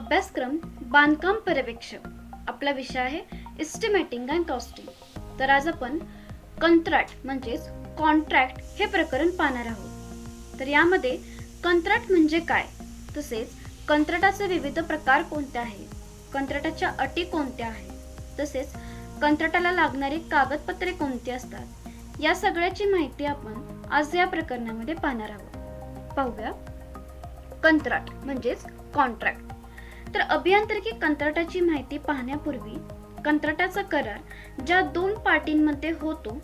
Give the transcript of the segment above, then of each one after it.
अभ्यासक्रम बांधकाम पर्यवेक्षक. आपला विषय आहे एस्टिमेटिंग अँड कॉस्टिंग. तर आज आपण कंत्राट म्हणजेच कॉन्ट्रॅक्ट हे प्रकरण पाहणार आहोत. तर यामध्ये कंत्राट म्हणजे काय, तसेच कंत्राटाचे विविध प्रकार कोणते आहेत, कंत्राटाच्या अटी कोणत्या आहेत, तसेच कंत्राटाला लागणारी कागदपत्रे कोणती असतात, या सगळ्याची माहिती आपण आज या प्रकरणामध्ये पाहणार आहोत. पाहूया कंत्राट म्हणजेच कॉन्ट्रॅक्ट. तर अभियांत्रिकी कंत्राटाची माहिती पाहण्यापूर्वी कंत्राटाचा करार ज्या दोन पार्टींमध्ये होतो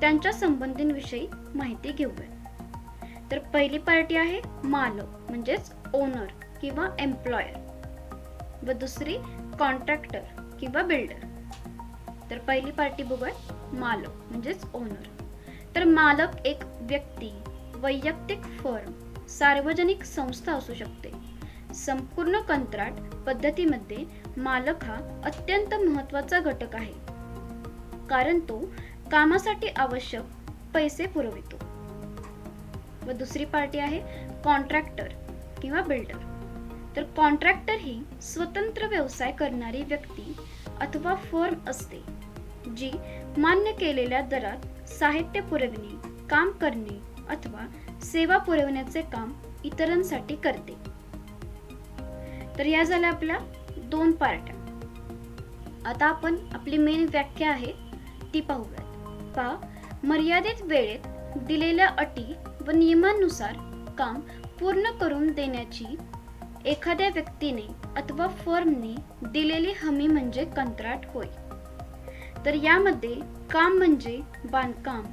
त्यांच्या संबंधींविषयी माहिती घेऊया. तर पहिली पार्टी आहे मालक म्हणजेच ओनर किंवा एम्प्लॉयर, व दुसरी कॉन्ट्रॅक्टर किंवा बिल्डर. तर पहिली पार्टी बघूया, मालक म्हणजेच ओनर. तर मालक एक व्यक्ती, वैयक्तिक फर्म, सार्वजनिक संस्था असू शकते. संपूर्ण कंत्राट पद्धतीमध्ये मालक हा अत्यंत महत्त्वाचा घटक आहे, कारण तो कामासाठी आवश्यक पैसे पुरवितो. व दुसरी पार्टी आहे कॉन्ट्रॅक्टर किंवा बिल्डर. तर कॉन्ट्रॅक्टर ही स्वतंत्र व्यवसाय करणारी व्यक्ती अथवा फर्म असते, जी मान्य केलेल्या दरात साहित्य पुरविणे, काम करणे अथवा सेवा पुरवण्याचे काम इतरांसाठी करते. तर या झाल्या आपल्या दोन पार्ट्या. आता आपण आपली मेन व्याख्या आहे ती पाहूयात. पहा, मर्यादित वेळेत दिलेल्या अटी व नियमांनुसार काम पूर्ण करून देण्याची एखाद्या व्यक्तीने अथवा फर्मने दिलेली हमी म्हणजे कंत्राट होय. तर यामध्ये काम म्हणजे बांधकाम,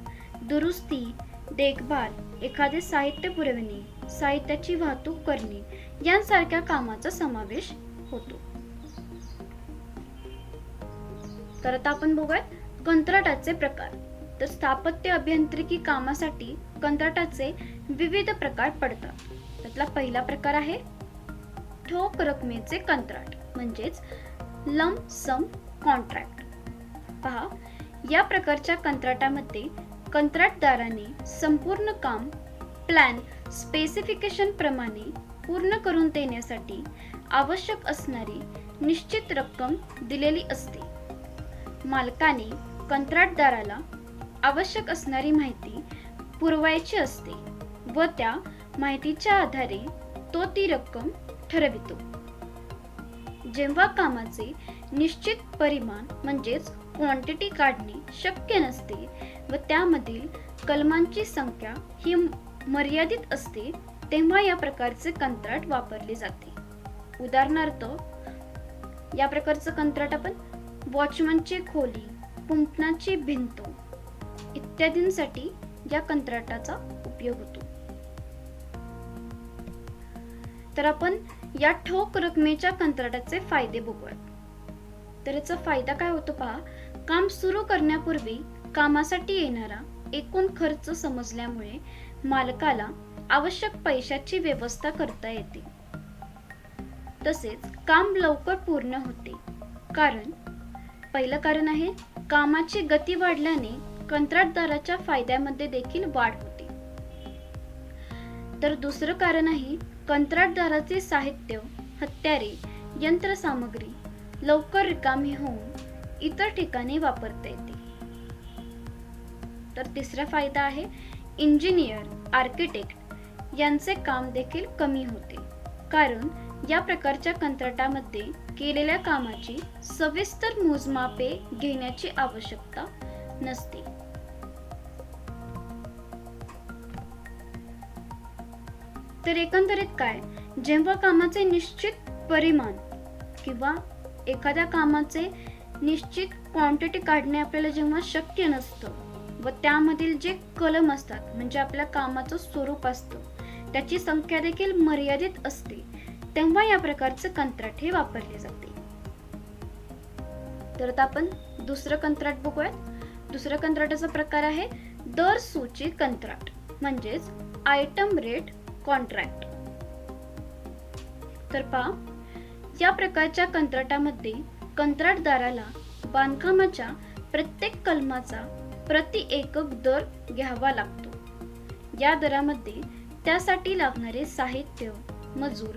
दुरुस्ती, देखभाल, एखादे साहित्य पुरवणे, साहित्याची वाहतूक करणे यांसारख्या कामाचा समावेश होतो. तर आता आपण बघूयात कंत्राटाचे प्रकार. तर स्थापत्य अभियांत्रिकी कामासाठी कंत्राटाचे विविध प्रकार पडतात. त्यातला पहिला प्रकार आहे ठोक रकमेचे कंत्राट म्हणजेच लंप सम कॉन्ट्रॅक्ट. पहा, या प्रकारच्या कंत्राटामध्ये कंत्राटदाराने संपूर्ण काम प्लॅन स्पेसिफिकेशन प्रमाणे पूर्ण करून देण्यासाठी आवश्यक असणारी निश्चित रक्कम दिलेली असते. मालकाने कंत्राटदाराला आवश्यक असणारी माहिती पुरवायची असते व त्या माहितीच्या आधारे तो ती रक्कम ठरवितो. जेव्हा कामाचे निश्चित परिमाण म्हणजेच क्वांटिटी काढणे शक्य नसते व त्यामधील कलमांची संख्या ही मर्यादित असते, तेव्हा या प्रकारचे कंत्राट वापरले जाते. उदाहरणार्थ, या प्रकारचं कंत्राट आपण वॉचमनची खोली, कुंपणाची भिंत इत्यादींसाठी या कंत्राटाचा उपयोग होतो. तर आपण या ठोक रकमेच्या कंत्राटाचे फायदे बघूयात. तर याचा फायदा काय होतो पहा, काम सुरू करण्यापूर्वी कामासाठी येणारा एकूण खर्च समजल्यामुळे मालकाला आवश्यक पैशाची व्यवस्था करता येते. तसेच काम लवकर पूर्ण होते, कारण पहिलं कारण आहे कामाची गती वाढल्याने कंत्राटदाराच्या फायद्यामध्ये देखील वाढ होते. तर दुसरं कारण आहे कंत्राटदाराचे साहित्य, हत्यारे, यंत्रसामग्री लवकर रिकामी होऊन इतर ठिकाणी वापरता येते. तर तिसरा फायदा आहे इंजिनियर, आर्किटेक्ट यांचे काम देखील कमी होते, कारण या प्रकारच्या कंत्राटामध्ये केलेल्या कामाची सविस्तर मोजमापे घेण्याची आवश्यकता नसते. तर एकंदरीत काय, जेव्हा कामाचे निश्चित परिमाण किंवा एखाद्या कामाचे निश्चित क्वांटिटी काढणे आपल्याला जेव्हा शक्य नसतं व त्यामधील जे कलम असतात म्हणजे आपल्या कामाचं स्वरूप असतं त्याची संख्या देखील मर्यादित असते, तेव्हा या प्रकारचे कंत्राट हे वापरले जाते. तर आता आपण दुसरं कंत्राट बघूयात. दुसऱ्या कंत्राटाचा प्रकार आहे दर सूची कंत्राट म्हणजेच आयटम रेट कॉन्ट्रॅक्ट. तर पहा, या प्रकारच्या कंत्राटामध्ये कंत्राटदाराला बांधकामाच्या प्रत्येक कलमाचा प्रति एकक दर घ्यावा लागतो. या दरामध्ये त्यासाठी लागणारे साहित्य, मजूर,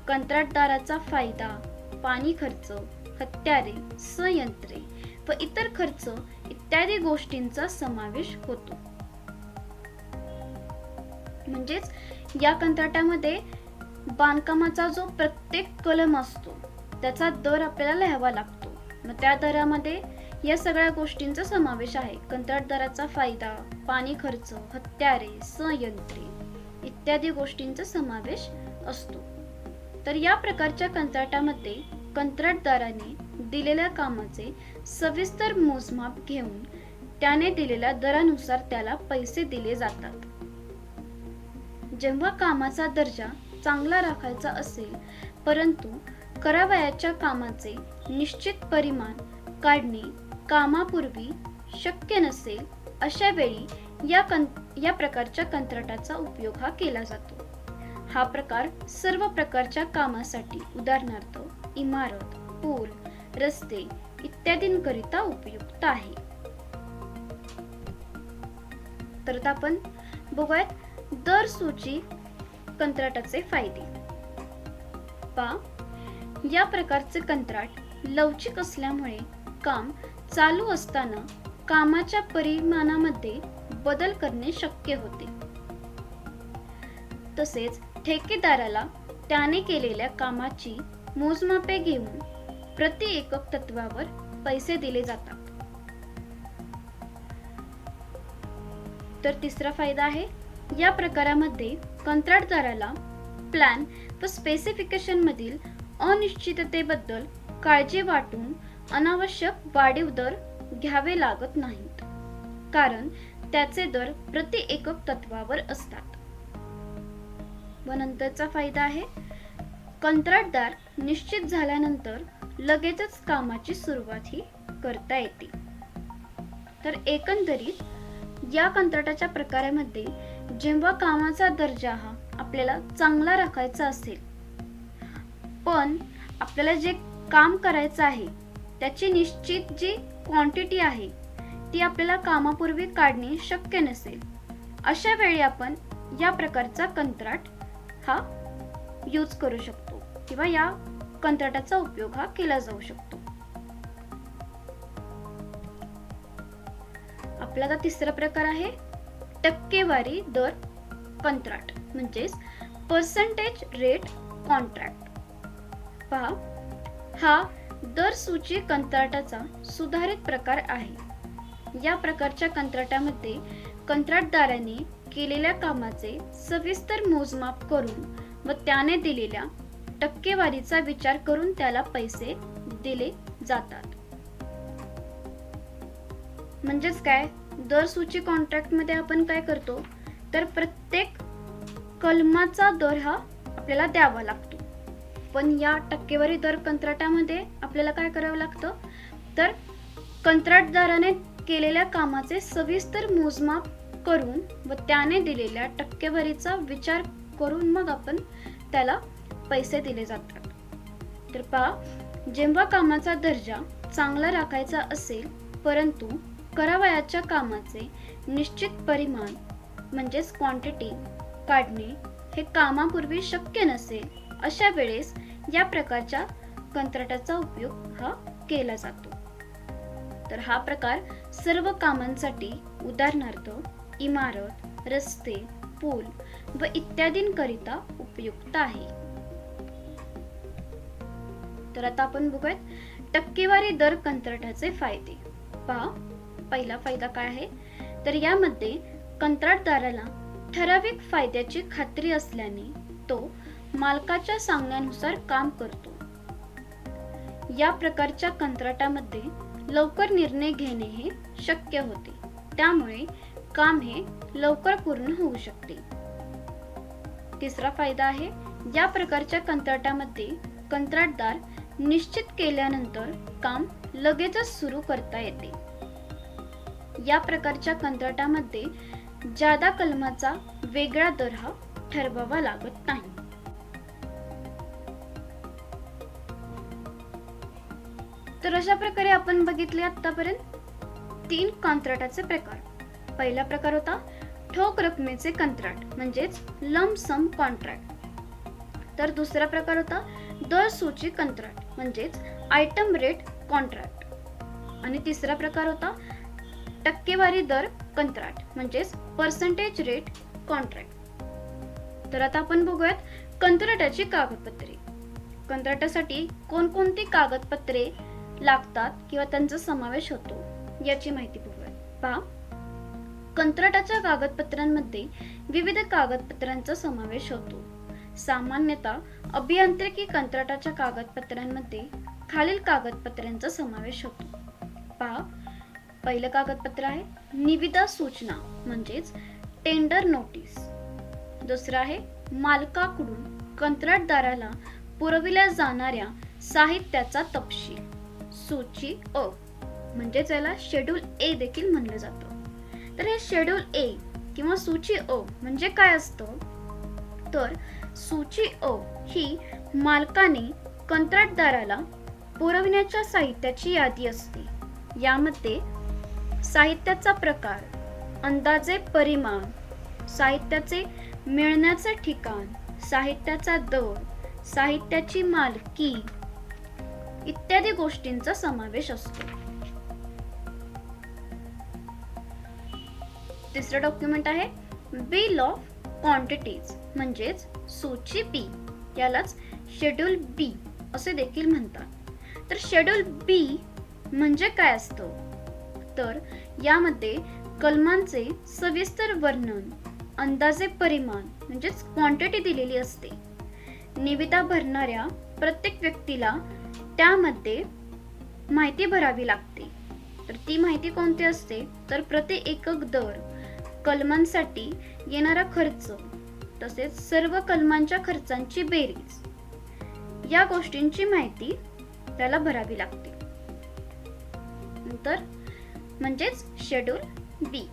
कंत्राटदाराचा फायदा, पाणी खर्च, हत्यारे, संयंत्रे व इतर खर्च इत्यादी गोष्टींचा समावेश होतो. म्हणजेच या कंत्राटामध्ये बांधकामाचा जो प्रत्येक कलम असतो त्याचा दर आपल्याला लिहावा लागतो. मग त्या दरामध्ये या सगळ्या गोष्टींचा समावेश आहे. कंत्राटदाराचा फायदा, पाणी खर्च, हत्यारे, संयंत्रे इत्यादी गोष्टींचा समावेश असतो. तर या प्रकारच्या कंत्राटामध्ये कंत्राटदाराने दिलेल्या कामाचे सविस्तर मोजमाप घेऊन त्याने दिलेल्या दरानुसार त्याला पैसे दिले जातात. जेव्हा कामाचा दर्जा चांगला राखायचा असेल परंतु करावयाच्या कामाचे निश्चित परिमाण काढणे कामापूर्वी शक्य नसेल अशा वेळी या प्रकारच्या कंत्राटाचा उपयोग हा केला जातो. हा प्रकार सर्व प्रकारच्या कामासाठी उदाहरणार्थ इमारत, पूल, रस्ते इत्यादींकरिता उपयुक्त आहे. तर आता आपण बघूयात दर सूची कंत्राटाचे फायदे. या प्रकारचे कंत्राट लवचिक असल्यामुळे काम चालू असताना कामाच्या परिमाणामध्ये बदल करणे शक्य होते. तसेच ठेकेदाराला त्याने केलेल्या कामाची मोजमापे घेऊन प्रति एकक तत्वावर पैसे दिले जातात. तर तिसरा फायदा आहे, या प्रकारामध्ये कंत्राटदाराला प्लॅन व स्पेसिफिकेशन मधील अनिश्चिततेबद्दल काळजी वाटून अनावश्यक वाढीव दर घ्यावे लागत नाहीत, कारण त्याचे दर प्रति एकक तत्वावर असतात. व नंतरचा फायदा आहे, कंत्राटदार निश्चित झाल्यानंतर लगेचच कामाची सुरुवात ही करता येते. तर एकंदरीत या कंत्राटाच्या प्रकारामध्ये जेव्हा कामाचा दर्जा हा आपल्याला चांगला राखायचा असेल पण आपल्याला जे काम करायचं आहे त्याची निश्चित जी क्वांटिटी आहे ती आपल्याला कामापूर्वी काढणे शक्य नसेल, अशा वेळी आपण या प्रकारचा कंत्राट हा यूज करू शकतो किंवा या कंत्राटाचा उपयोग हा केला जाऊ शकतो. आपला आता तिसरा प्रकार आहे टक्केवारी दर कंत्राट म्हणजेच पर्सेंटेज रेट कॉन्ट्रॅक्ट. पहा, हा दर सूची कंत्राटाचा सुधारित प्रकार आहे. या प्रकारच्या कंत्राटामध्ये कंत्राटदाराने केलेल्या कामाचे सविस्तर मोजमाप करून व त्याने दिलेल्या टक्केवारीचा विचार करून त्याला पैसे दिले जातात. म्हणजेच काय, दर सूची कॉन्ट्रॅक्ट मध्ये आपण काय करतो तर प्रत्येक कलमाचा दर हा आपल्याला द्यावा लागतो. पण या टक्केवारी दर कंत्राटामध्ये आपल्याला काय करावं लागतं तर कंत्राटदाराने केलेल्या कामाचे सविस्तर मोजमाप करून व त्याने दिलेल्या टक्केवारीचा विचार करून मग आपण त्याला पैसे दिले जातात. तर पहा, जेव्हा कामाचा दर्जा चांगला राखायचा असेल परंतु करावयाच्या कामाचे निश्चित परिमाण म्हणजेच क्वांटिटी काढणे हे कामापूर्वी शक्य नसेल, अशा वेळेस या प्रकारच्या कंत्राटाचा उपयोग हा केला जातो. तर हा प्रकार सर्व कामांसाठी उदाहरणार्थ इमारत, रस्ते, पूल व इत्यादींकरिता उपयुक्त आहे. तर आता आपण बघूयात टक्केवारी दर कंत्राटाचे फायदे. पहा, पहिला फायदा काय आहे तर यामध्ये कंत्राटदाराला ठराविक फायद्याची खात्री असल्याने तो मालकाच्या सांगण्यानुसार काम करतो. या प्रकारच्या कंत्राटामध्ये लवकर निर्णय घेणे हे शक्य होते, त्यामुळे काम हे लवकर पूर्ण होऊ शकते. तिसरा फायदा आहे, या प्रकारच्या कंत्राटामध्ये कंत्राटदार निश्चित केल्यानंतर काम लगेचच सुरू करता येते. या प्रकारच्या कंत्राटामध्ये जादा कलमाचा वेगळा दर हा ठरवावा लागत नाही. तर अशा प्रकारे आपण बघितले आतापर्यंत 3 कंत्राटाचे प्रकार. पहिला प्रकार होता ठोक रकमेचे कंत्राट म्हणजेच लंप सम कॉन्ट्रॅक्ट. तर दुसरा प्रकार होता दर सूची कंत्राट म्हणजेच आयटम रेट कॉन्ट्रॅक्ट. आणि तिसरा प्रकार होता टक्केवारी दर कंत्राट म्हणजेच पर्सेंटेज रेट कॉन्ट्रॅक्ट. तर आता आपण बघूयात कंत्राटाची कागदपत्रे. कंत्राटासाठी कोणकोणती कागदपत्रे लागतात किंवा त्यांचा समावेश होतो याची माहिती बघूयात. पहा, कंत्राटाच्या कागदपत्रांमध्ये विविध कागदपत्रांचा समावेश होतो. सामान्यतः अभियांत्रिकी कंत्राटाच्या कागदपत्रांमध्ये खालील कागदपत्रांचा समावेश होतो. पहा, पहिलं कागदपत्र आहे निविदा सूचना म्हणजेच टेंडर नोटीस. दुसरं आहे मालकाकडून कंत्राटदाराला पुरविल्या जाणाऱ्या साहित्याचा तपशील सूची अ म्हणजेच याला शेड्यूल ए देखील म्हणलं जातं. तर हे शेड्यूल ए किंवा सूची अ म्हणजे काय असतं, तर सूची अ ही मालकाने कंत्राटदाराला पुरविण्याच्या साहित्याची यादी असते. यामध्ये साहित्याचा प्रकार, अंदाजे परिमाण, साहित्याचे मिळण्याचे ठिकाण, साहित्याचा दर, साहित्याची मालकी इत्यादी गोष्टींचा समावेश असतो. तिसरं डॉक्युमेंट आहे बिल ऑफ क्वांटिटीज म्हणजेच सूची बी, यालाच शेड्यूल बी असे देखील म्हणतात. तर शेड्यूल बी म्हणजे काय असतं, तर यामध्ये कलमांचे सविस्तर वर्णन, अंदाजे परिमाण म्हणजेच क्वांटिटी दिलेली असते. निविदा भरणाऱ्या प्रत्येक व्यक्तीला त्यामध्ये माहिती भरावी लागते. तर ती माहिती कोणती असते, तर प्रति एकक दर, कलमांसाठी येणारा खर्च, तसेच सर्व कलमांच्या खर्चांची बेरीज या गोष्टींची माहिती त्याला भरावी लागते. नंतर म्हणजेच शेड्यूल बी.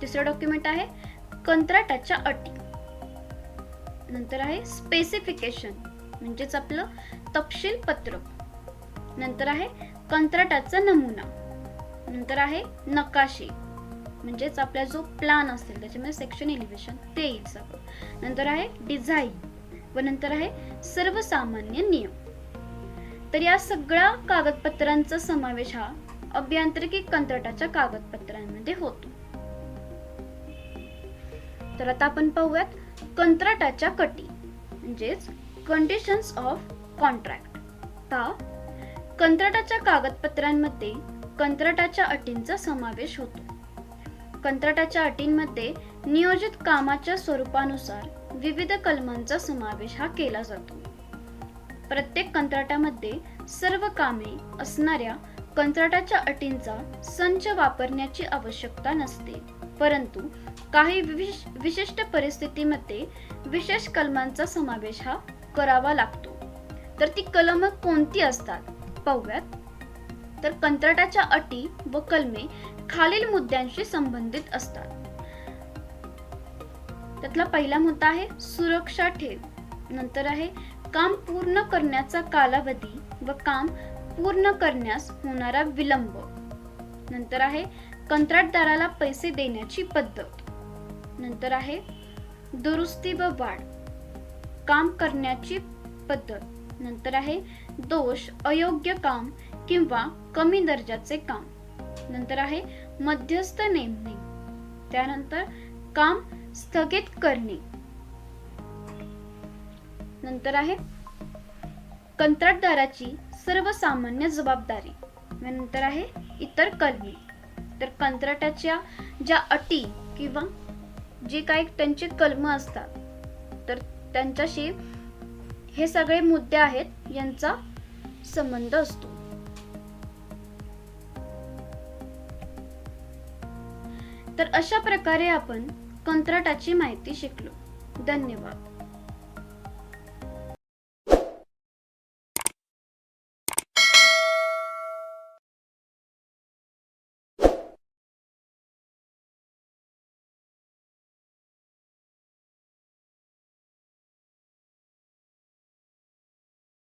तिसरं डॉक्युमेंट आहे कंत्राटाच्या अटी. नंतर आहे स्पेसिफिकेशन म्हणजेच आपलं तपशील पत्रक. नंतर आहे कंत्राटाचा नमुना. नंतर आहे नकाशे म्हणजेच आपला जो प्लॅन असेल त्याच्यामध्ये सेक्शन एलिव्हेशन ते येईल सगळं. नंतर आहे डिझाईन व नंतर आहे सर्वसामान्य नियम. तर या सगळ्या कागदपत्रांचा समावेश हा अभियांत्रिकी कंत्राटाच्या कागदपत्रांमध्ये होतो. तर आता आपण पाहूयात कंत्राटाच्या अटी म्हणजेच कंडिशन्स ऑफ कॉन्ट्रॅक्ट. पहा, कंत्राटाच्या कागदपत्रांमध्ये कंत्राटाच्या अटींचा समावेश होतो. कंत्राटाच्या अटींमध्ये नियोजित कामाच्या स्वरूपानुसार विविध कलमांचा समावेश हा केला जातो. प्रत्येक कंत्राटामध्ये सर्व कामे असणाऱ्या कंत्राटाच्या अटींचा संच वापरण्याची आवश्यकता नसते, परंतु काही विशिष्ट परिस्थितीमध्ये विशेष कलमांचा समावेश हा करावा लागतो. तर ती कलम कोणती असतात पाहूयात. तर कंत्राटाच्या अटी व कलमे खालील मुद्द्यांशी संबंधित असतात. त्यातला पहिला मुद्दा आहे सुरक्षा ठेव. नंतर आहे काम पूर्ण करण्याचा कालावधी व काम पूर्ण करण्यास होणारा विलंब. नंतर आहे कंत्राटदाराला पैसे देण्याची पद्धत. नंतर आहे दुरुस्ती व वाढ, काम करण्याची पद्धत. नंतर आहे दोष, अयोग्य काम किंवा कमी दर्जाचे काम. नंतर आहे मध्यस्थ नेमणे. त्यानंतर काम स्थगित करणे. नंतर आहे कंत्राटदाराची सर्वसामान्य जबाबदारी. नंतर आहे इतर कलमे. तर कंत्राटाच्या ज्या अटी किंवा जे काही त्यांचे कलम असतात तर त्यांच्याशी हे सगळे मुद्दे आहेत यांचा संबंध असतो. तर अशा प्रकारे आपण कंत्राटाची माहिती शिकलो. धन्यवाद.